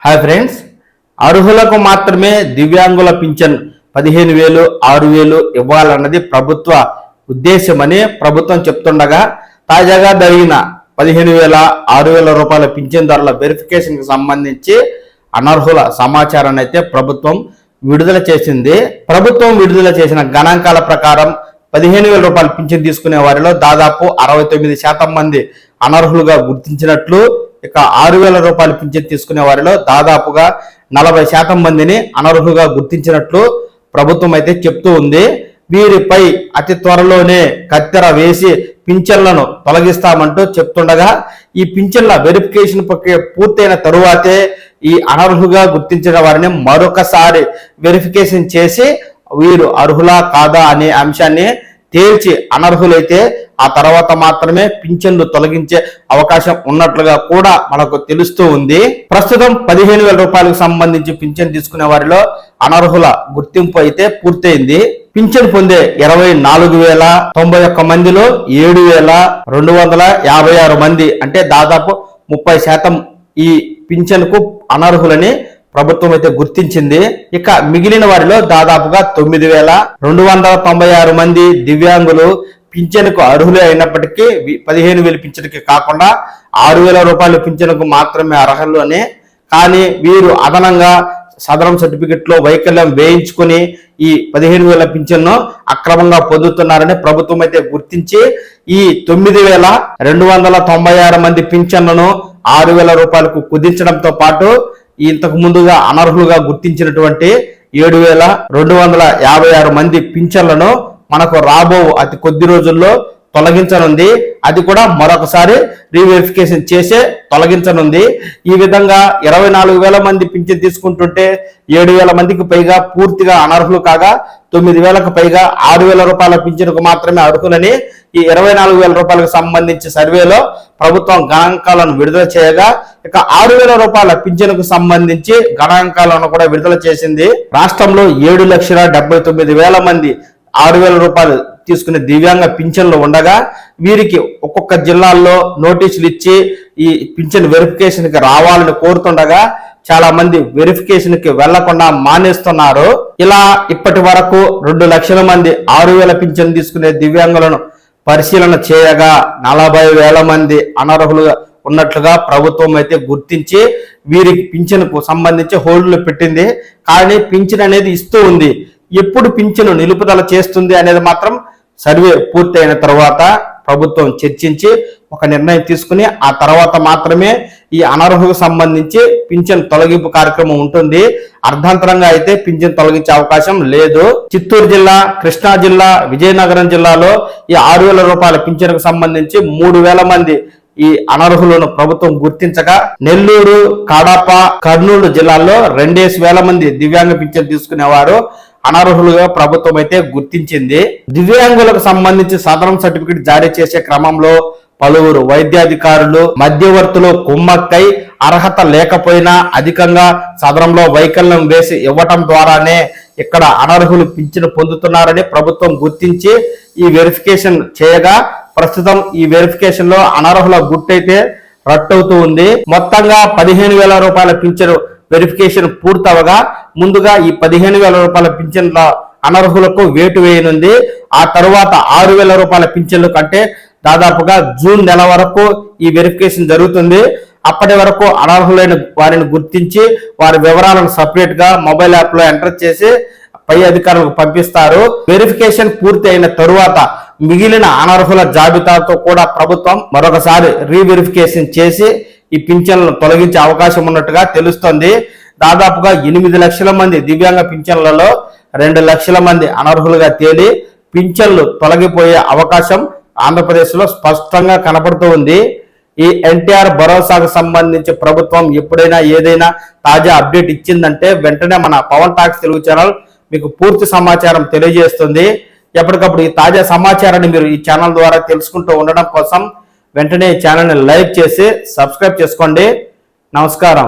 Hi friends, అర్హులకు మాత్రమే దివ్యాంగుల పింఛన్ 15,000, 6,000 ఇవ్వాలన్నది ప్రభుత్వ ఉద్దేశమని ప్రభుత్వం చెప్తుండగా తాజాగా జరిగిన 15,000, 6,000 రూపాయల పింఛన్దారుల వెరిఫికేషన్కి సంబంధించి అనర్హుల సమాచారాన్ని అయితే ప్రభుత్వం విడుదల చేసింది. ప్రభుత్వం విడుదల చేసిన గణాంకాల ప్రకారం 15,000 రూపాయల పింఛన్ తీసుకునే వారిలో దాదాపు 69% మంది అనర్హులుగా గుర్తించినట్లు, ఇక 6,000 రూపాయల పింఛన్ తీసుకునే వారిలో దాదాపుగా 40% మందిని అనర్హులుగా గుర్తించినట్లు ప్రభుత్వం అయితే చెప్తూ ఉంది. వీరిపై అతి త్వరలోనే కత్తెర వేసి పింఛన్లను తొలగిస్తామంటూ చెప్తుండగా ఈ పింఛన్ల వెరిఫికేషన్ ప్రక్రియ పూర్తయిన తరువాతే ఈ అనర్హులుగా గుర్తించిన వారిని మరొకసారి వెరిఫికేషన్ చేసి వీరు అర్హులా కాదా అనే అంశాన్ని తేల్చి అనర్హులైతే ఆ తర్వాత మాత్రమే పింఛన్లు తొలగించే అవకాశం ఉన్నట్లుగా కూడా మనకు తెలుస్తూ ఉంది. ప్రస్తుతం 15,000 రూపాయలకు సంబంధించి పింఛన్ తీసుకునే వారిలో అనర్హుల గుర్తింపు అయితే పూర్తయింది. పింఛన్ పొందే 24,091 మందిలో 7,256 మంది అంటే దాదాపు 30% ఈ పింఛన్కు అనర్హులని ప్రభుత్వం అయితే గుర్తించింది. ఇక మిగిలిన వారిలో దాదాపుగా 9,296 మంది దివ్యాంగులు పింఛన్కు అర్హులే అయినప్పటికీ 15,000 పింఛన్కి కాకుండా 6,000 రూపాయల పింఛన్కు మాత్రమే అర్హులు అని, కానీ వీరు అదనంగా సదరం సర్టిఫికెట్ లో వైకల్యం వేయించుకుని ఈ 15,000 పింఛన్ను అక్రమంగా పొందుతున్నారని ప్రభుత్వం అయితే గుర్తించి ఈ 9,296 మంది పింఛన్లను 6,000 రూపాయలకు కుదించడంతో పాటు ఇంతకు ముందుగా అనర్హులుగా గుర్తించినటువంటి 7,256 మంది పింఛన్లను మనకు రాబో అతి కొద్ది రోజుల్లో తొలగించనుంది. అది కూడా మరొకసారి రీవెరిఫికేషన్ చేసే తొలగించనుంది. ఈ విధంగా 24,000 మంది పింఛన్ తీసుకుంటుంటే 7,000 మందికి పైగా పూర్తిగా అనర్హులు కాగా 9,000కు పైగా 6,000 రూపాయల పింఛన్కు మాత్రమే అర్హులని ఈ 24,000 రూపాయలకు సంబంధించి సర్వేలో ప్రభుత్వం గణాంకాలను విడుదల చేయగా, ఇక 6,000 రూపాయల పింఛన్కు సంబంధించి గణాంకాలను కూడా విడుదల చేసింది. రాష్ట్రంలో 7,79,000 మంది 6,000 రూపాయలు తీసుకునే దివ్యాంగ పింఛన్లు ఉండగా వీరికి ఒక్కొక్క జిల్లాల్లో నోటీసులు ఇచ్చి ఈ పింఛన్ వెరిఫికేషన్ కి రావాలని కోరుతుండగా చాలా మంది వెరిఫికేషన్ కి వెళ్లకుండా మానేస్తున్నారు. ఇలా ఇప్పటి వరకు 2 లక్షల మంది 6,000 పింఛన్ తీసుకునే దివ్యాంగులను పరిశీలన చేయగా 40,000 మంది అనర్హులుగా ఉన్నట్లుగా ప్రభుత్వం అయితే గుర్తించి వీరికి పింఛన్కు సంబంధించి హోల్డ్లు పెట్టింది. కానీ పింఛన్ అనేది ఇస్తూ ఉంది. ఎప్పుడు పింఛను నిలుపుదల చేస్తుంది అనేది మాత్రం సర్వే పూర్తయిన తర్వాత ప్రభుత్వం చర్చించి ఒక నిర్ణయం తీసుకుని ఆ తర్వాత మాత్రమే ఈ అనర్హులకు సంబంధించి పింఛన్ తొలగింపు కార్యక్రమం ఉంటుంది. అర్ధాంతరంగా అయితే పింఛన్ తొలగించే అవకాశం లేదు. చిత్తూరు జిల్లా, కృష్ణా జిల్లా, విజయనగరం జిల్లాలో ఈ 6,000 రూపాయల పింఛన్కు సంబంధించి 3,000 మంది ఈ అనర్హులను ప్రభుత్వం గుర్తించగా నెల్లూరు, కడప, కర్నూలు జిల్లాల్లో 2,000 మంది దివ్యాంగ పింఛన్ తీసుకునేవారు అనర్హులుగా ప్రభుత్వం అయితే గుర్తించింది. దివ్యాంగులకు సంబంధించి సదరం సర్టిఫికెట్ జారీ చేసే క్రమంలో పలువురు వైద్యాధికారులు, మధ్యవర్తులు కుమ్మక్కై అర్హత లేకపోయినా అధికంగా సదరంలో వైకల్యం వేసి ఇవ్వటం ద్వారానే ఇక్కడ అనర్హులు పింఛను పొందుతున్నారని ప్రభుత్వం గుర్తించి ఈ వెరిఫికేషన్ చేయగా ప్రస్తుతం ఈ వెరిఫికేషన్ లో అనర్హుల గుట్టయితే రట్టవుతూ ఉంది. మొత్తంగా 15,000 రూపాయల పింఛను వెరిఫికేషన్ పూర్తవగా ముందుగా ఈ 15,000 రూపాయల పింఛన్ల అనర్హులకు వేటు వేయనుంది. ఆ తరువాత 6,000 రూపాయల పింఛన్లు కంటే దాదాపుగా జూన్ నెల వరకు ఈ వెరిఫికేషన్ జరుగుతుంది. అప్పటి వరకు అనర్హులైన వారిని గుర్తించి వారి వివరాలను సపరేట్ గా మొబైల్ యాప్ లో ఎంటర్ చేసి పై అధికారులకు పంపిస్తారు. వెరిఫికేషన్ పూర్తి అయిన తరువాత మిగిలిన అనర్హుల జాబితాతో కూడా ప్రభుత్వం మరొకసారి రీవెరిఫికేషన్ చేసి ఈ పింఛన్లను తొలగించే అవకాశం ఉన్నట్టుగా తెలుస్తోంది. దాదాపుగా 8 లక్షల మంది దివ్యాంగ పింఛన్లలో 2 లక్షల మంది అనర్హులుగా తేలి పింఛన్లు తొలగిపోయే అవకాశం ఆంధ్రప్రదేశ్ లో స్పష్టంగా కనపడుతూ ఉంది. ఈ ఎన్టీఆర్ భరోసాకు సంబంధించి ప్రభుత్వం ఎప్పుడైనా ఏదైనా తాజా అప్డేట్ ఇచ్చిందంటే వెంటనే మన పవన్ టాక్స్ తెలుగు ఛానల్ మీకు పూర్తి సమాచారం తెలియజేస్తుంది. ఎప్పటికప్పుడు ఈ తాజా సమాచారాన్ని మీరు ఈ ఛానల్ ద్వారా తెలుసుకుంటూ ఉండడం కోసం వెంటనే ఈ ఛానల్ని లైక్ చేసి సబ్స్క్రైబ్ చేసుకోండి. నమస్కారం.